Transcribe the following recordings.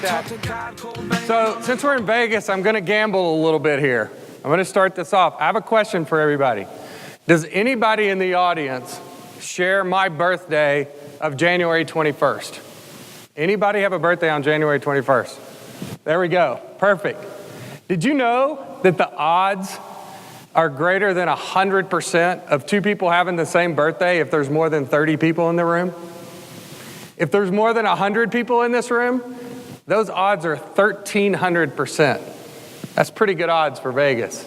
that. So since we're in Vegas, I'm going to gamble a little bit here. I'm going to start this off. I have a question for everybody. Does anybody in the audience share my birthday of January 21st? Anybody have a birthday on January 21st? There we go. Perfect. Did you know that the odds are greater than 100% of two people having the same birthday if there's more than 30 people in the room? If there's more than 100 people in this room, those odds are 1,300%. That's pretty good odds for Vegas.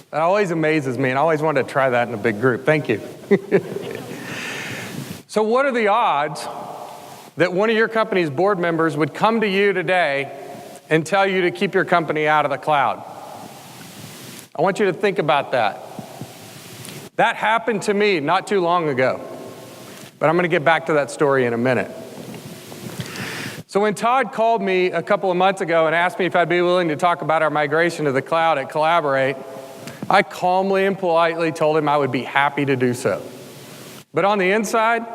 That always amazes me, and I always wanted to try that in a big group. Thank you. So what are the odds that one of your company's board members would come to you today and tell you to keep your company out of the cloud? I want you to think about that. That happened to me not too long ago, but I'm going to get back to that story in a minute. So when Todd called me a couple of months ago and asked me if I'd be willing to talk about our migration to the cloud at Collaborate, I calmly and politely told him I would be happy to do so. But on the inside,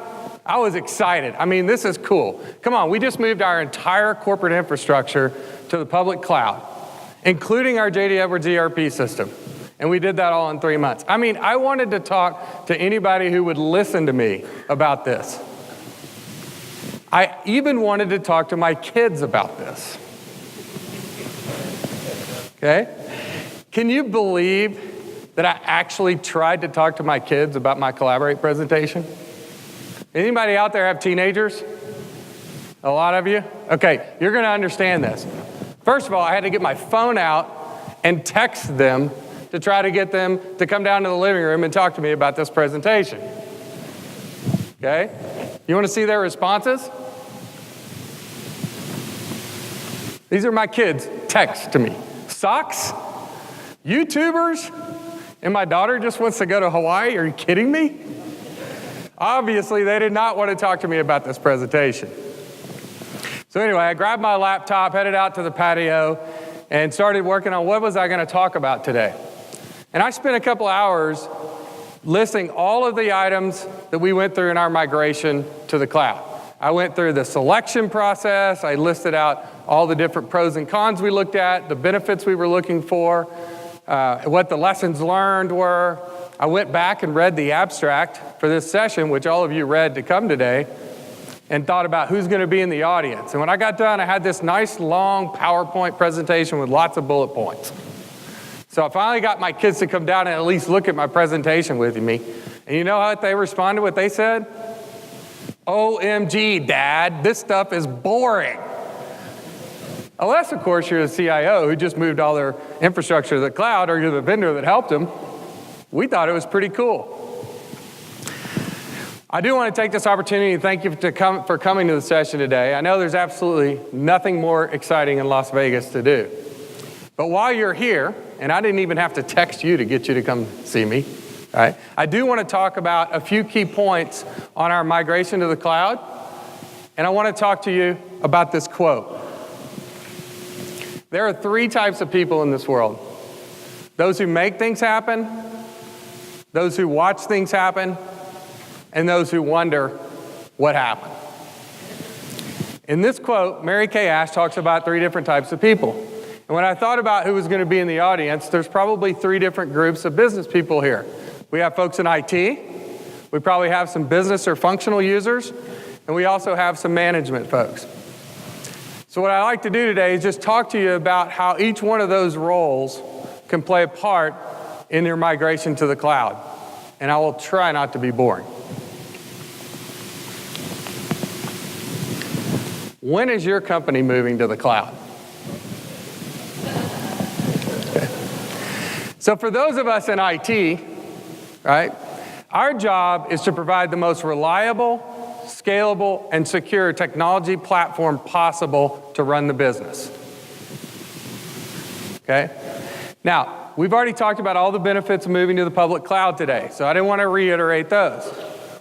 I was excited. I mean, this is cool. Come on, we just moved our entire corporate infrastructure to the public cloud, including our JDE Edwards ERP system. And we did that all in 3 months. I mean, I wanted to talk to anybody who would listen to me about this. I even wanted to talk to my kids about this. Okay? Can you believe that I actually tried to talk to my kids about my Collaborate presentation? Anybody out there have teenagers? A lot of you? Okay, you're going to understand this. First of all, I had to get my phone out and text them to try to get them to come down to the living room and talk to me about this presentation. Okay? You want to see their responses? These are my kids' text to me. Socks? YouTubers? And my daughter just wants to go to Hawaii? Are you kidding me? Obviously, they did not want to talk to me about this presentation. So anyway, I grabbed my laptop, headed out to the patio, and started working on what was I going to talk about today. And I spent a couple hours listing all of the items that we went through in our migration to the cloud. I went through the selection process. I listed out all the different pros and cons we looked at, the benefits we were looking for, what the lessons learned were. I went back and read the abstract for this session, which all of you read to come today, and thought about who's going to be in the audience. And when I got done, I had this nice long PowerPoint presentation with lots of bullet points. So I finally got my kids to come down and at least look at my presentation with me. And you know how they responded, what they said? OMG, Dad, this stuff is boring. Unless, of course, you're a CIO who just moved all their infrastructure to the cloud, or you're the vendor that helped them. We thought it was pretty cool. I do want to take this opportunity to thank you for coming to the session today. I know there's absolutely nothing more exciting in Las Vegas to do. But while you're here, and I didn't even have to text you to get you to come see me, right? I do want to talk about a few key points on our migration to the cloud, and I want to talk to you about this quote. There are 3 types of people in this world. Those who make things happen, those who watch things happen, and those who wonder what happened. In this quote, Mary Kay Ash talks about 3 different types of people. And when I thought about who was going to be in the audience, there's probably 3 different groups of business people here. We have folks in IT, we probably have some business or functional users, and we also have some management folks. So what I like to do today is just talk to you about how each one of those roles can play a part in your migration to the cloud. And I will try not to be boring. When is your company moving to the cloud? Okay. So for those of us in IT, right, our job is to provide the most reliable, scalable, and secure technology platform possible to run the business. Okay? Now, we've already talked about all the benefits of moving to the public cloud today, so I didn't want to reiterate those.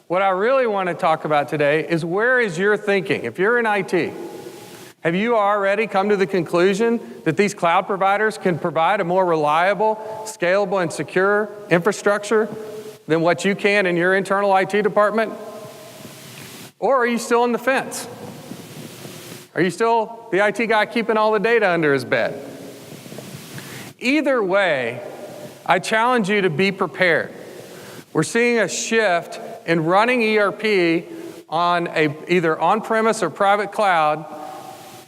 What I really want to talk about today is, where is your thinking? If you're in IT, have you already come to the conclusion that these cloud providers can provide a more reliable, scalable, and secure infrastructure than what you can in your internal IT department? Or are you still on the fence? Are you still the IT guy keeping all the data under his bed? Either way, I challenge you to be prepared. We're seeing a shift in running ERP on either on-premise or private cloud,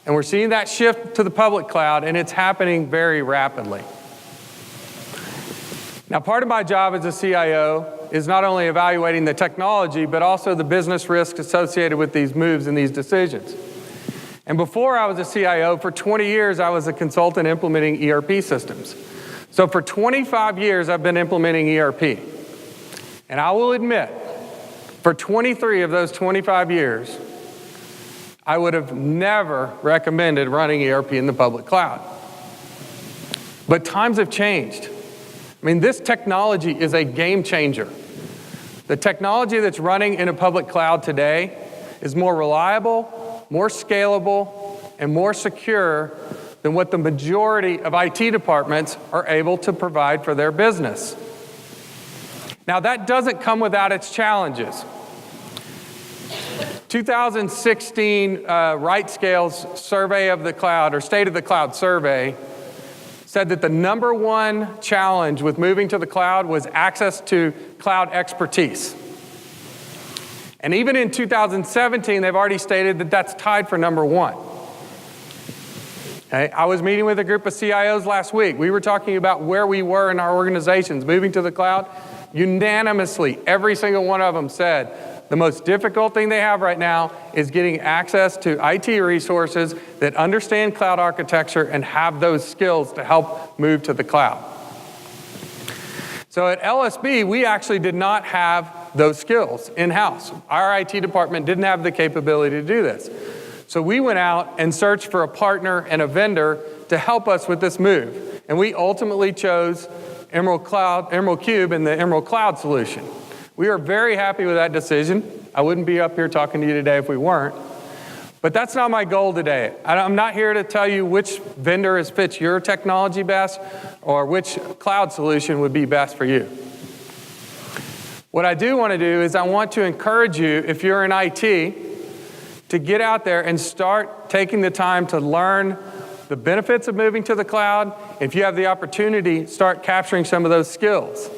and we're seeing that shift to the public cloud, and it's happening very rapidly. Now, part of my job as a CIO is not only evaluating the technology, but also the business risk associated with these moves and these decisions. And before I was a CIO, for 20 years, I was a consultant implementing ERP systems. So for 25 years, I've been implementing ERP. And I will admit, for 23 of those 25 years, I would have never recommended running ERP in the public cloud. But times have changed. I mean, this technology is a game changer. The technology that's running in a public cloud today is more reliable, more scalable, and more secure than what the majority of IT departments are able to provide for their business. Now, that doesn't come without its challenges. 2016 RightScale's survey of the cloud, or State of the Cloud survey, said that the number one challenge with moving to the cloud was access to cloud expertise. And even in 2017, they've already stated that that's tied for number one. Okay? I was meeting with a group of CIOs last week. We were talking about where we were in our organizations moving to the cloud. Unanimously, every single one of them said the most difficult thing they have right now is getting access to IT resources that understand cloud architecture and have those skills to help move to the cloud. So at LSB, we actually did not have those skills in-house. Our IT department didn't have the capability to do this. So we went out and searched for a partner and a vendor to help us with this move. And we ultimately chose EmeraldCube and the Emerald Cloud solution. We are very happy with that decision. I wouldn't be up here talking to you today if we weren't. But that's not my goal today. I'm not here to tell you which vendor fits your technology best or which cloud solution would be best for you. What I do want to do is I want to encourage you, if you're in IT, to get out there and start taking the time to learn the benefits of moving to the cloud. If you have the opportunity, start capturing some of those skills.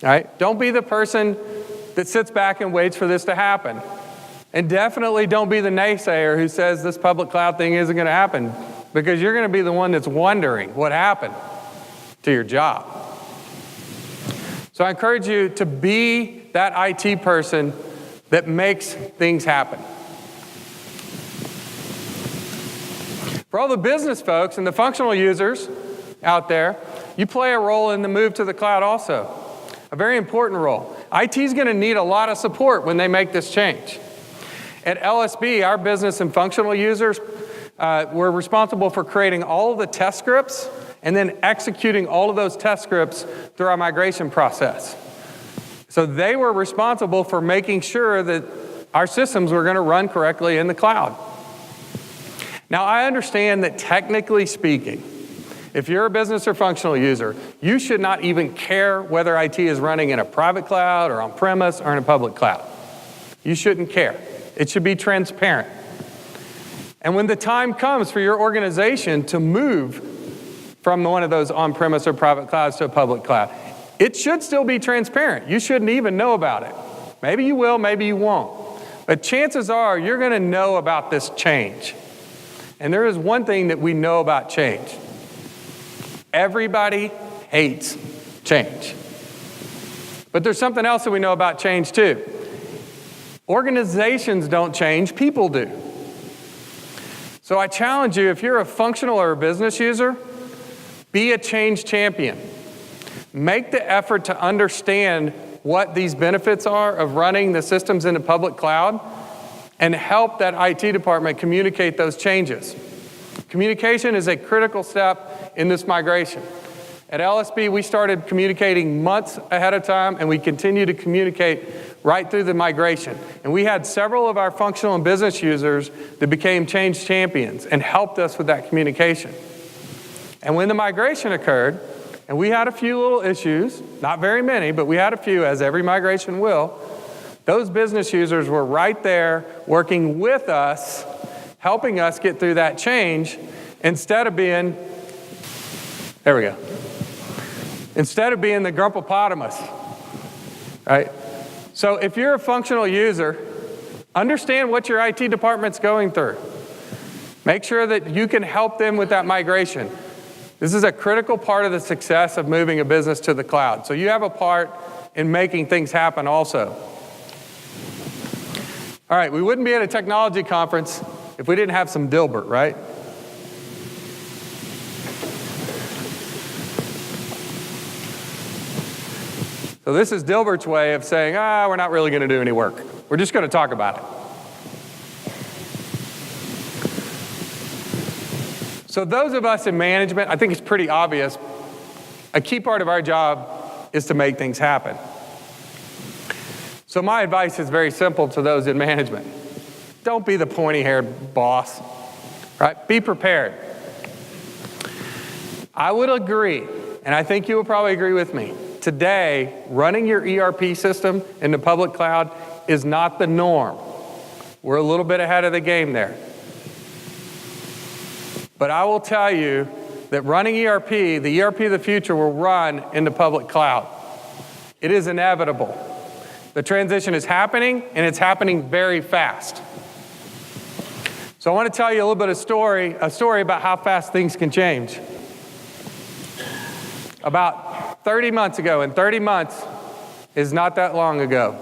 All right? Don't be the person that sits back and waits for this to happen. And definitely don't be the naysayer who says this public cloud thing isn't going to happen, because you're going to be the one that's wondering what happened to your job. So I encourage you to be that IT person that makes things happen. For all the business folks and the functional users out there, you play a role in the move to the cloud also. A very important role. IT is going to need a lot of support when they make this change. At LSB, our business and functional users were responsible for creating all of the test scripts and then executing all of those test scripts through our migration process. So they were responsible for making sure that our systems were going to run correctly in the cloud. Now, I understand that technically speaking, if you're a business or functional user, you should not even care whether IT is running in a private cloud or on-premise or in a public cloud. You shouldn't care. It should be transparent. And when the time comes for your organization to move from one of those on-premise or private clouds to a public cloud, it should still be transparent. You shouldn't even know about it. Maybe you will, maybe you won't. But chances are you're going to know about this change. And there is one thing that we know about change. Everybody hates change. But there's something else that we know about change too. Organizations don't change, people do. So I challenge you, if you're a functional or a business user, be a change champion. Make the effort to understand what these benefits are of running the systems in the public cloud and help that IT department communicate those changes. Communication is a critical step in this migration. At LSB, we started communicating months ahead of time, and we continue to communicate right through the migration. And we had several of our functional and business users that became change champions and helped us with that communication. And when the migration occurred, and we had a few little issues, not very many, but we had a few, as every migration will, those business users were right there working with us, helping us get through that change instead of being, there we go, instead of being the grumplepotamus, right? So if you're a functional user, understand what your IT department's going through. Make sure that you can help them with that migration. This is a critical part of the success of moving a business to the cloud. So you have a part in making things happen also. All right, we wouldn't be at a technology conference if we didn't have some Dilbert, right? So this is Dilbert's way of saying, we're not really going to do any work. We're just going to talk about it. So those of us in management, I think it's pretty obvious, a key part of our job is to make things happen. So my advice is very simple to those in management. Don't be the pointy-haired boss, right? Be prepared. I would agree, and I think you will probably agree with me, today, running your ERP system in the public cloud is not the norm. We're a little bit ahead of the game there. But I will tell you that running ERP, the ERP of the future will run in the public cloud. It is inevitable. The transition is happening, and it's happening very fast. So I want to tell you a little bit of a story about how fast things can change. About 30 months ago, and 30 months is not that long ago.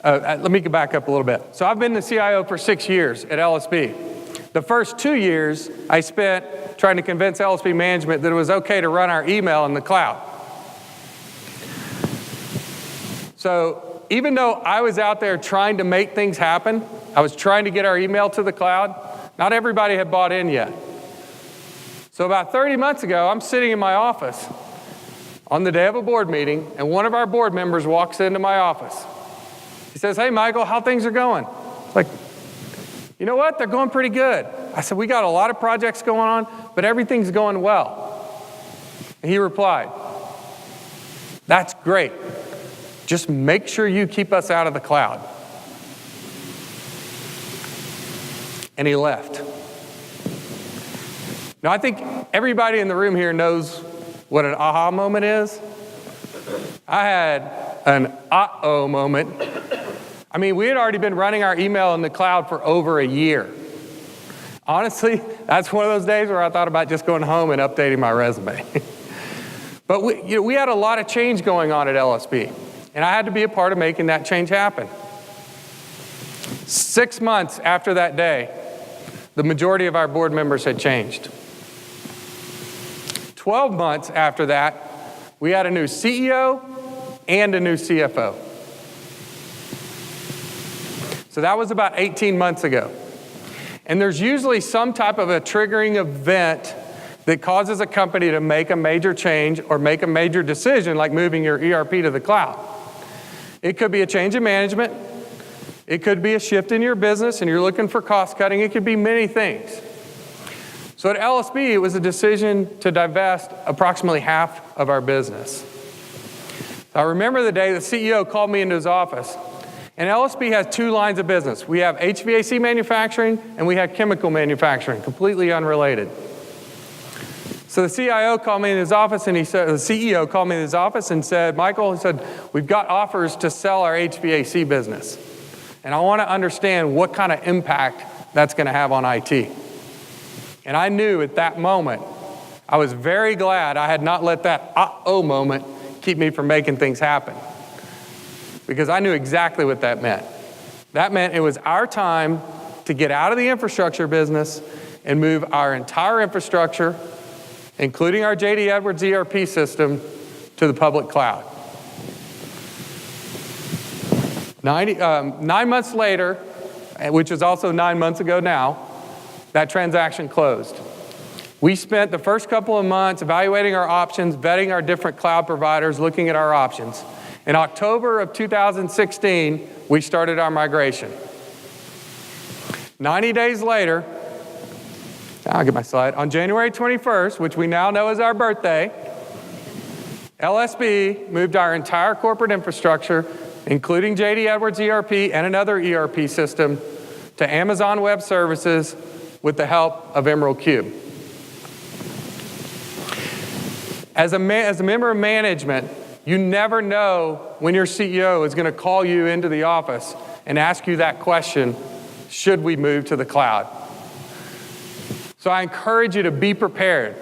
Let me go back up a little bit. So I've been the CIO for 6 years at LSB. The first 2 years I spent trying to convince LSB management that it was okay to run our email in the cloud. So even though I was out there trying to make things happen, I was trying to get our email to the cloud, not everybody had bought in yet. So about 30 months ago, I'm sitting in my office on the day of a board meeting, and one of our board members walks into my office. He says, "Hey, Michael, how things are going?" It's like, "You know what? They're going pretty good." I said, "We got a lot of projects going on, but everything's going well." And he replied, "That's great. Just make sure you keep us out of the cloud." And he left. Now, I think everybody in the room here knows what an aha moment is. I had an uh-oh moment. I mean, we had already been running our email in the cloud for over a year. Honestly, that's one of those days where I thought about just going home and updating my resume. But we had a lot of change going on at LSB, and I had to be a part of making that change happen. 6 months after that day, the majority of our board members had changed. 12 months after that, we had a new CEO and a new CFO. So that was about 18 months ago. And there's usually some type of a triggering event that causes a company to make a major change or make a major decision, like moving your ERP to the cloud. It could be a change in management. It could be a shift in your business and you're looking for cost cutting. It could be many things. So at LSB, it was a decision to divest approximately half of our business. I remember the day the CEO called me into his office. And LSB has 2 lines of business. We have HVAC manufacturing and we have chemical manufacturing, completely unrelated. So the CIO called me in his office and the CEO called me in his office and said, "Michael," he said, "we've got offers to sell our HVAC business. And I want to understand what kind of impact that's going to have on IT." And I knew at that moment, I was very glad I had not let that uh-oh moment keep me from making things happen. Because I knew exactly what that meant. That meant it was our time to get out of the infrastructure business and move our entire infrastructure, including our JDE Edwards ERP system, to the public cloud. 9 months later, which is also 9 months ago now, that transaction closed. We spent the first couple of months evaluating our options, vetting our different cloud providers, looking at our options. In October of 2016, we started our migration. 90 days later, I'll get my slide, on January 21st, which we now know is our birthday, LSB moved our entire corporate infrastructure, including JDE Edwards ERP and another ERP system, to Amazon Web Services with the help of EmeraldCube. As a member of management, you never know when your CEO is going to call you into the office and ask you that question, should we move to the cloud? So I encourage you to be prepared,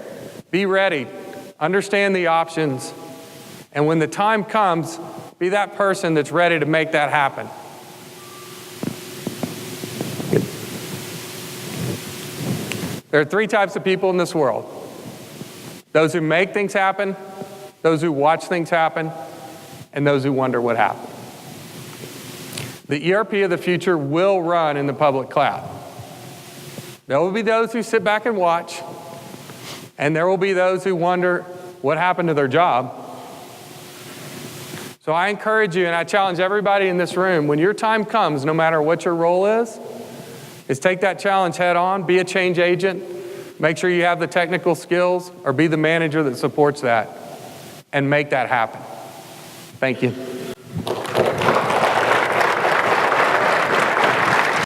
be ready, understand the options, and when the time comes, be that person that's ready to make that happen. There are three types of people in this world. Those who make things happen, those who watch things happen, and those who wonder what happened. The ERP of the future will run in the public cloud. There will be those who sit back and watch, and there will be those who wonder what happened to their job. So I encourage you, and I challenge everybody in this room, when your time comes, no matter what your role is take that challenge head on, be a change agent, make sure you have the technical skills, or be the manager that supports that, and make that happen. Thank you.